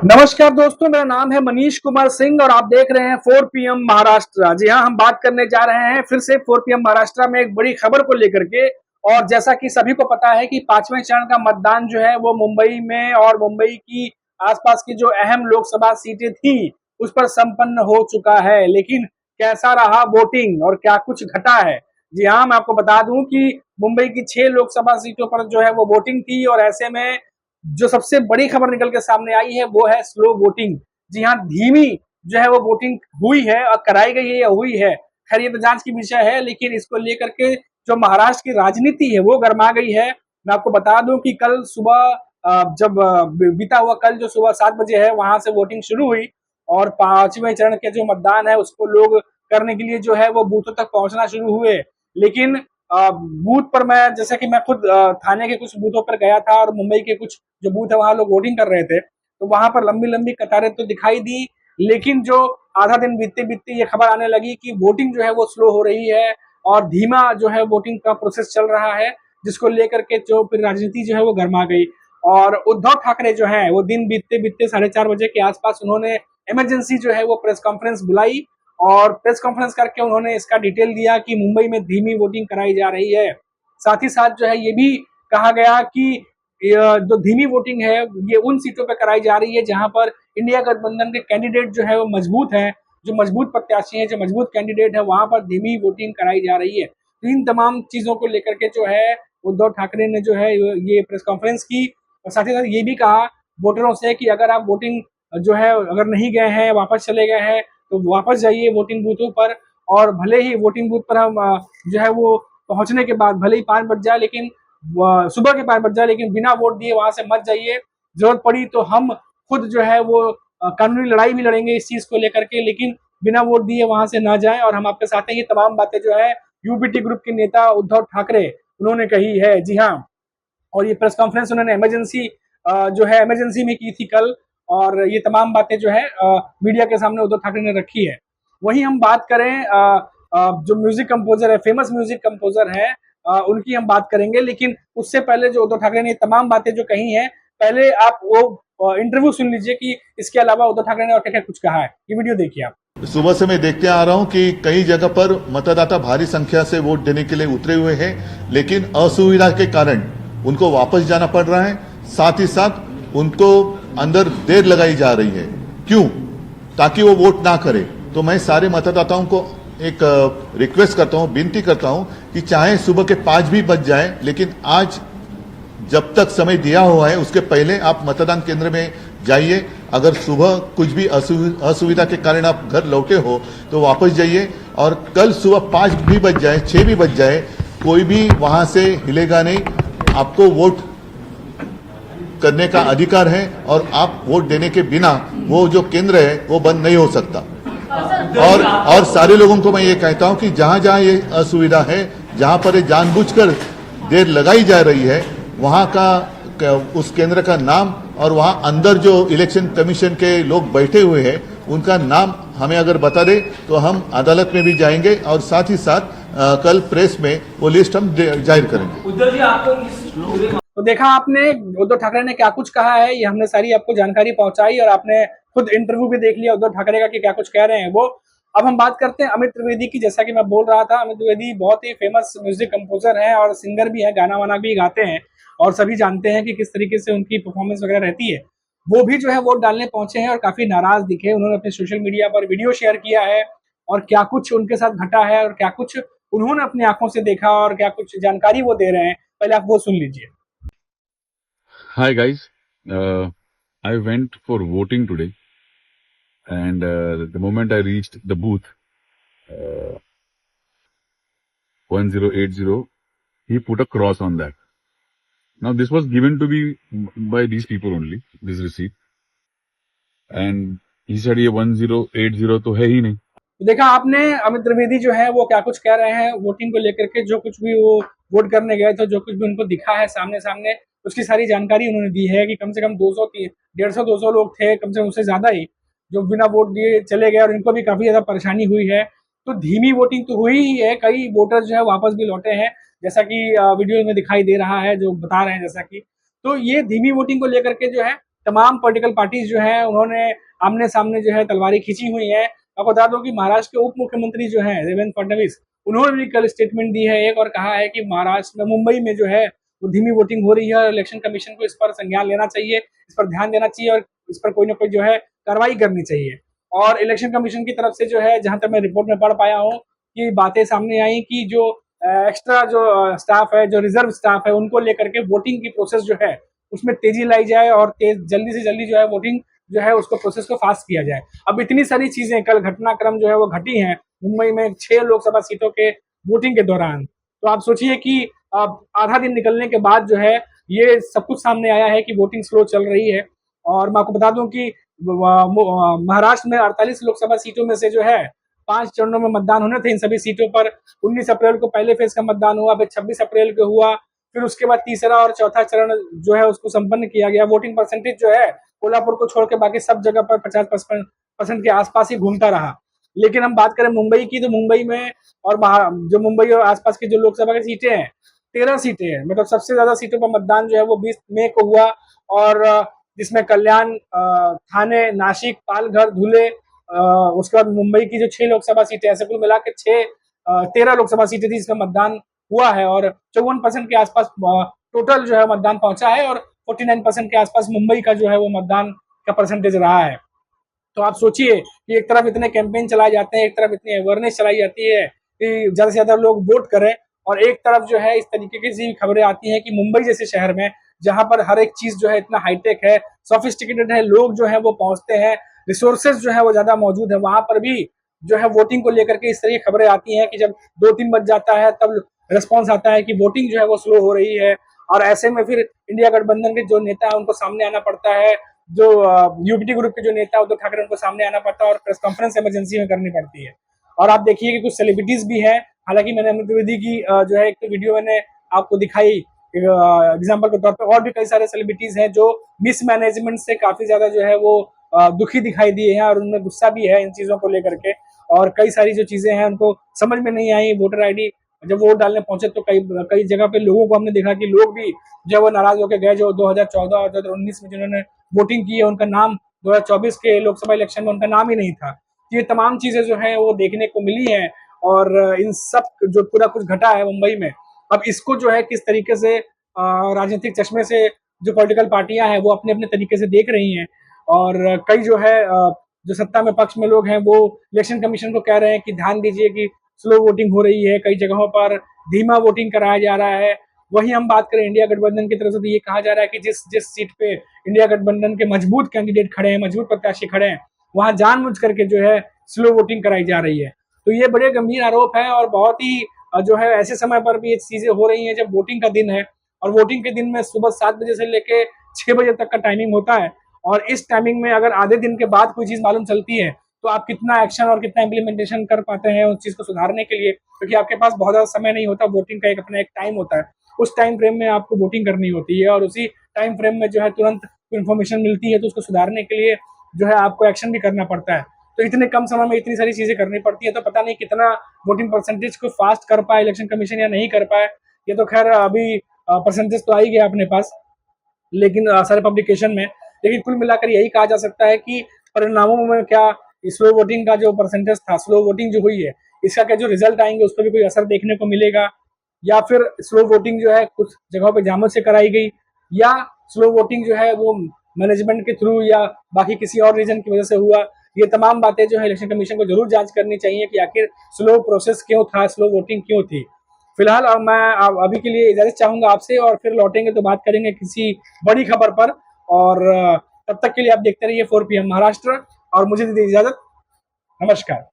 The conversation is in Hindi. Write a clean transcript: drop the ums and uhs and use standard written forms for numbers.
नमस्कार दोस्तों, मेरा नाम है मनीष कुमार सिंह और आप देख रहे हैं 4 पीएम महाराष्ट्र। जी हाँ, हम बात करने जा रहे हैं फिर से 4 पीएम महाराष्ट्र में एक बड़ी खबर को लेकर के। और जैसा कि सभी को पता है कि पांचवें चरण का मतदान जो है वो मुंबई में और मुंबई की आसपास की जो अहम लोकसभा सीटें थी उस पर संपन्न हो चुका है। लेकिन कैसा रहा वोटिंग और क्या कुछ घटा है? जी हाँ, मैं आपको बता दूं कि मुंबई की 6 लोकसभा सीटों पर जो है वो वोटिंग थी और ऐसे में जो सबसे बड़ी खबर निकल के सामने आई है वो है स्लो वोटिंग। जी हाँ, धीमी जो है वो वोटिंग हुई है और कराई गई है या हुई है, खैर ये तो जांच की विषय है। लेकिन इसको लेकर के जो महाराष्ट्र की राजनीति है वो गर्मा गई है। मैं आपको बता दूं कि कल सुबह जब बीता हुआ कल जो सुबह 7 बजे है वहां से वोटिंग शुरू हुई और पांचवें चरण के जो मतदान है उसको लोग करने के लिए जो है वो बूथों तक पहुंचना शुरू हुए। लेकिन बूथ पर मैं जैसे कि मैं खुद थाने के कुछ बूथों पर गया था और मुंबई के कुछ जो बूथ है वहां लोग वोटिंग कर रहे थे, तो वहां पर लंबी लंबी कतारें तो दिखाई दी। लेकिन जो आधा दिन बीतते बीतते ये खबर आने लगी कि वोटिंग जो है वो स्लो हो रही है और धीमा जो है वोटिंग का प्रोसेस चल रहा है, जिसको लेकर के जो फिर राजनीति जो है वो गर्मा गई। और उद्धव ठाकरे जो है वो दिन बीतते बीतते 4:30 बजे के आसपास उन्होंने इमरजेंसी जो है वो प्रेस कॉन्फ्रेंस बुलाई और प्रेस कॉन्फ्रेंस करके उन्होंने इसका डिटेल दिया कि मुंबई में धीमी वोटिंग कराई जा रही है। साथ ही साथ जो है ये भी कहा गया कि जो धीमी वोटिंग है ये उन सीटों पर कराई जा रही है जहां पर इंडिया गठबंधन के कैंडिडेट जो है वो मजबूत है, जो मजबूत प्रत्याशी है, जो मजबूत कैंडिडेट है, वहां पर धीमी वोटिंग कराई जा रही है। तो इन तमाम चीजों को लेकर के जो है उद्धव ठाकरे ने जो है ये प्रेस कॉन्फ्रेंस की और साथ ही साथ ये भी कहा वोटरों से कि अगर आप वोटिंग जो है अगर नहीं गए हैं, वापस चले गए हैं, तो वापस जाइए वोटिंग बूथों पर। और भले ही वोटिंग बूथ पर हम जो है वो पहुंचने के बाद भले ही 5 बज जाए, लेकिन सुबह के 5 बज जाए, लेकिन बिना वोट दिए वहां से मत जाइए। जरूरत पड़ी तो हम खुद जो है वो कानूनी लड़ाई भी लड़ेंगे इस चीज को लेकर के, लेकिन बिना वोट दिए वहां से ना जाए। और हम आपके साथ हैं, ये तमाम बातें जो है यूपीटी ग्रुप के नेता उद्धव ठाकरे उन्होंने कही है। जी हाँ, और ये प्रेस कॉन्फ्रेंस उन्होंने इमरजेंसी जो है इमरजेंसी में की थी कल। और ये तमाम बातें जो है मीडिया के सामने उद्धव ठाकरे ने रखी है। वहीं हम बात करें जो म्यूजिक कंपोजर है, फेमस म्यूजिक कंपोजर है, उनकी हम बात करेंगे। लेकिन उससे पहले जो उद्धव ठाकरे ने तमाम बातें जो कही हैं, पहले आप वो इंटरव्यू सुन लीजिए कि इसके अलावा उद्धव ठाकरे ने और क्या क्या कुछ कहा है। ये वीडियो देखिए आप। सुबह से मैं देखते आ रहा हूं कि कई जगह पर मतदाता भारी संख्या से वोट देने के लिए उतरे हुए हैं, लेकिन असुविधा के कारण उनको वापस जाना पड़ रहा है। साथ ही साथ उनको अंदर देर लगाई जा रही है। क्यों? ताकि वो वोट ना करे। तो मैं सारे मतदाताओं को एक रिक्वेस्ट करता हूं, विनती करता हूं कि चाहे सुबह के 5 भी बज जाए, लेकिन आज जब तक समय दिया हुआ है उसके पहले आप मतदान केंद्र में जाइए। अगर सुबह कुछ भी असुविधा के कारण आप घर लौटे हो तो वापस जाइए। और कल सुबह 5 भी बज जाए, 6 भी बज जाए, कोई भी वहां से हिलेगा नहीं। आपको वोट करने का अधिकार है और आप वोट देने के बिना वो जो केंद्र है वो बंद नहीं हो सकता। और सारे लोगों को मैं ये कहता हूं कि जहां जहां ये असुविधा है, जहां पर ये जानबूझकर देर लगाई जा रही है, वहां का उस केंद्र का नाम और वहां अंदर जो इलेक्शन कमीशन के लोग बैठे हुए हैं उनका नाम हमें अगर बता दे तो हम अदालत में भी जाएंगे और साथ ही साथ कल प्रेस में वो लिस्ट हम जाहिर करेंगे। उद्धव जी, आपको तो देखा आपने उद्धव ठाकरे ने क्या कुछ कहा है, ये हमने सारी आपको जानकारी पहुंचाई और आपने खुद इंटरव्यू भी देख लिया उद्धव ठाकरे का कि क्या कुछ कह रहे हैं वो। अब हम बात करते हैं अमित त्रिवेदी की। जैसा कि मैं बोल रहा था, अमित त्रिवेदी बहुत ही फेमस म्यूजिक कंपोजर हैं और सिंगर भी है, गाना वाना भी गाते हैं और सभी जानते हैं कि किस तरीके से उनकी परफॉर्मेंस वगैरह रहती है। वो भी जो है वोट डालने पहुंचे हैं और काफी नाराज दिखे। उन्होंने अपने सोशल मीडिया पर वीडियो शेयर किया है और क्या कुछ उनके साथ घटा है और क्या कुछ उन्होंने अपनी आंखों से देखा और क्या कुछ जानकारी वो दे रहे हैं, पहले आप वो सुन लीजिए। Hi guys, I went for voting today, and the moment I reached the booth, 1080, he put a cross on that. Now this was given to me by these people only, this receipt, and he said ये 1080 तो है ही नहीं। देखा आपने अमित त्रिवेदी जो है वो क्या कुछ कह रहे हैं वोटिंग को लेकर के। जो कुछ भी वो वोट करने गए थे, जो कुछ भी उनको दिखा है सामने सामने, उसकी सारी जानकारी उन्होंने दी है कि कम से कम 200 150 200 लोग थे, कम से कम उससे ज्यादा ही, जो बिना वोट दिए चले गए और इनको भी काफी ज्यादा परेशानी हुई है। तो धीमी वोटिंग तो हुई ही है, कई वोटर जो है वापस भी लौटे हैं, जैसा कि वीडियो में दिखाई दे रहा है, जो बता रहे हैं जैसा कि। तो ये धीमी वोटिंग को लेकर के जो है तमाम पॉलिटिकल पार्टीज जो है उन्होंने आमने सामने जो है तलवारें खींची हुई है। आपको बता दूं कि महाराष्ट्र के उप मुख्यमंत्री जो है देवेंद्र फडणवीस, उन्होंने भी कल स्टेटमेंट दी है एक और कहा है कि महाराष्ट्र में मुंबई में जो है वो धीमी वोटिंग हो रही है और इलेक्शन कमीशन को इस पर संज्ञान लेना चाहिए, इस पर ध्यान देना चाहिए और इस पर कोई ना कोई जो है कार्रवाई करनी चाहिए। और इलेक्शन कमीशन की तरफ से जो है जहां तक मैं रिपोर्ट में पढ़ पाया हूँ कि बातें सामने आई कि जो एक्स्ट्रा जो स्टाफ है, जो रिजर्व स्टाफ है, उनको लेकर के वोटिंग की प्रोसेस जो है उसमें तेजी लाई जाए और जल्दी से जल्दी जो है वोटिंग जो है उसको प्रोसेस को फास्ट किया जाए। अब इतनी सारी चीजें कल घटनाक्रम जो है वो घटी हैं मुंबई में 6 लोकसभा सीटों के वोटिंग के दौरान। तो आप सोचिए कि अब आधा दिन निकलने के बाद जो है ये सब कुछ सामने आया है कि वोटिंग स्लो चल रही है। और मैं आपको बता दूं कि महाराष्ट्र में 48 लोकसभा सीटों में से जो है 5 चरणों में मतदान होने थे इन सभी सीटों पर। 19 अप्रैल को पहले फेज का मतदान हुआ, फिर 26 अप्रैल को हुआ, फिर उसके बाद तीसरा और चौथा चरण जो है उसको संपन्न किया गया। वोटिंग परसेंटेज जो है कोल्हापुर को छोड़ के बाकी सब जगह पर 50% के आसपास ही घूमता रहा। लेकिन हम बात करें मुंबई की, तो मुंबई में और जो मुंबई और आसपास की जो लोकसभा की सीटें हैं 13 सीटें हैं, मतलब सबसे ज्यादा सीटों पर मतदान जो है वो 20 मई को हुआ। और जिसमें कल्याण, थाने, नासिक, पालघर, धुले, उसके बाद मुंबई की जो 6 लोकसभा सीटें ऐसे कुल मिला के 13 लोकसभा सीटें थी जिसमें मतदान हुआ है और 54% के आसपास टोटल जो है मतदान पहुंचा है और 49% के आसपास मुंबई का जो है वो मतदान का परसेंटेज रहा है। तो आप सोचिए कि एक तरफ इतने कैंपेन चलाए जाते हैं, एक तरफ इतनी अवेयरनेस चलाई जाती है कि ज्यादा से ज्यादा लोग वोट करें, और एक तरफ जो है इस तरीके की खबरें आती हैं कि मुंबई जैसे शहर में जहां पर हर एक चीज जो है इतना हाईटेक है, सोफिस्टिकेटेड है, लोग जो है वो पहुंचते हैं, रिसोर्सेज जो है वो ज्यादा मौजूद है, वहां पर भी जो है वोटिंग को लेकर के इस तरह की खबरें आती हैं कि जब 2-3 बज जाता है तब रिस्पॉन्स आता है कि वोटिंग जो है वो स्लो हो रही है। और ऐसे में फिर इंडिया गठबंधन के जो नेता है उनको सामने आना पड़ता है, जो यूपीटी ग्रुप के जो नेता उद्धव ठाकरे उनको सामने आना पड़ता है और प्रेस कॉन्फ्रेंस इमरजेंसी में करनी पड़ती है। और आप देखिए कि कुछ सेलिब्रिटीज भी हैं, हालांकि मैंने अमित द्विवेदी की जो है एक तो वीडियो मैंने आपको दिखाई एग्जाम्पल के तौर पर, और भी कई सारे सेलिब्रिटीज हैं जो मिसमैनेजमेंट से काफी ज्यादा जो है वो दुखी दिखाई दिए हैं और उनमें गुस्सा भी है इन चीजों को लेकर के। और कई सारी जो चीजें हैं उनको समझ में नहीं आई। वोटर आईडी जब वोट डालने पहुंचे तो कई जगह पे लोगों को हमने देखा कि लोग भी जो वो नाराज होकर गए, जो 2014 और 2019 में जिन्होंने वोटिंग की है उनका नाम 2024 के लोकसभा इलेक्शन में उनका नाम ही नहीं था। ये तमाम चीजें जो है वो देखने को मिली है और इन सब जो पूरा कुछ घटा है मुंबई में, अब इसको जो है किस तरीके से राजनीतिक चश्मे से जो पॉलिटिकल पार्टियां हैं वो अपने अपने तरीके से देख रही हैं। और कई जो है जो सत्ता में पक्ष में लोग हैं वो इलेक्शन कमीशन को कह रहे हैं कि ध्यान दीजिए कि स्लो वोटिंग हो रही है, कई जगहों पर धीमा वोटिंग कराया जा रहा है। वहीं हम बात करें इंडिया गठबंधन की तरफ से तो ये कहा जा रहा है कि जिस जिस सीट पे इंडिया गठबंधन के मजबूत कैंडिडेट खड़े हैं, मजबूत प्रत्याशी खड़े हैं, वहां जानबूझ करके जो है स्लो वोटिंग कराई जा रही है। तो ये बड़े गंभीर आरोप है और बहुत ही जो है ऐसे समय पर भी ये चीजें हो रही है जब वोटिंग का दिन है, और वोटिंग के दिन में सुबह 7 बजे से लेके 6 बजे तक का टाइमिंग होता है। और इस टाइमिंग में अगर आधे दिन के बाद कोई चीज मालूम चलती है तो आप कितना एक्शन और कितना इम्प्लीमेंटेशन कर पाते हैं उस चीज को सुधारने के लिए, क्योंकि आपके पास बहुत ज्यादा समय नहीं होता। वोटिंग का अपना एक टाइम होता है, उस टाइम फ्रेम में आपको वोटिंग करनी होती है और उसी टाइम फ्रेम में जो है तुरंत इन्फॉर्मेशन मिलती है तो उसको सुधारने के लिए जो है आपको एक्शन भी करना पड़ता है। तो इतने कम समय में इतनी सारी चीजें करनी पड़ती है, तो पता नहीं कितना वोटिंग परसेंटेज को फास्ट कर पाए इलेक्शन कमीशन या नहीं कर पाए। ये तो खैर अभी परसेंटेज तो आ ही गया अपने पास लेकिन सारे पब्लिकेशन में, लेकिन कुल मिलाकर यही कहा जा सकता है कि परिणामों में क्या स्लो वोटिंग का जो परसेंटेज था, स्लो वोटिंग जो हुई है, इसका क्या जो रिजल्ट आएंगे उस पर भी कोई असर देखने को मिलेगा, या फिर स्लो वोटिंग जो है कुछ जगहों पे जामुन से कराई गई, या स्लो वोटिंग जो है वो मैनेजमेंट के थ्रू या बाकी किसी और रीजन की वजह से हुआ। ये तमाम बातें जो है इलेक्शन कमीशन को जरूर जांच करनी चाहिए कि आखिर स्लो प्रोसेस क्यों था, स्लो वोटिंग क्यों थी। फिलहाल अब मैं अभी के लिए इजाजत चाहूंगा आपसे और फिर लौटेंगे तो बात करेंगे किसी बड़ी खबर पर। और तब तक के लिए आप देखते रहिए 4 PM महाराष्ट्र और मुझे दीजिए इजाजत। नमस्कार।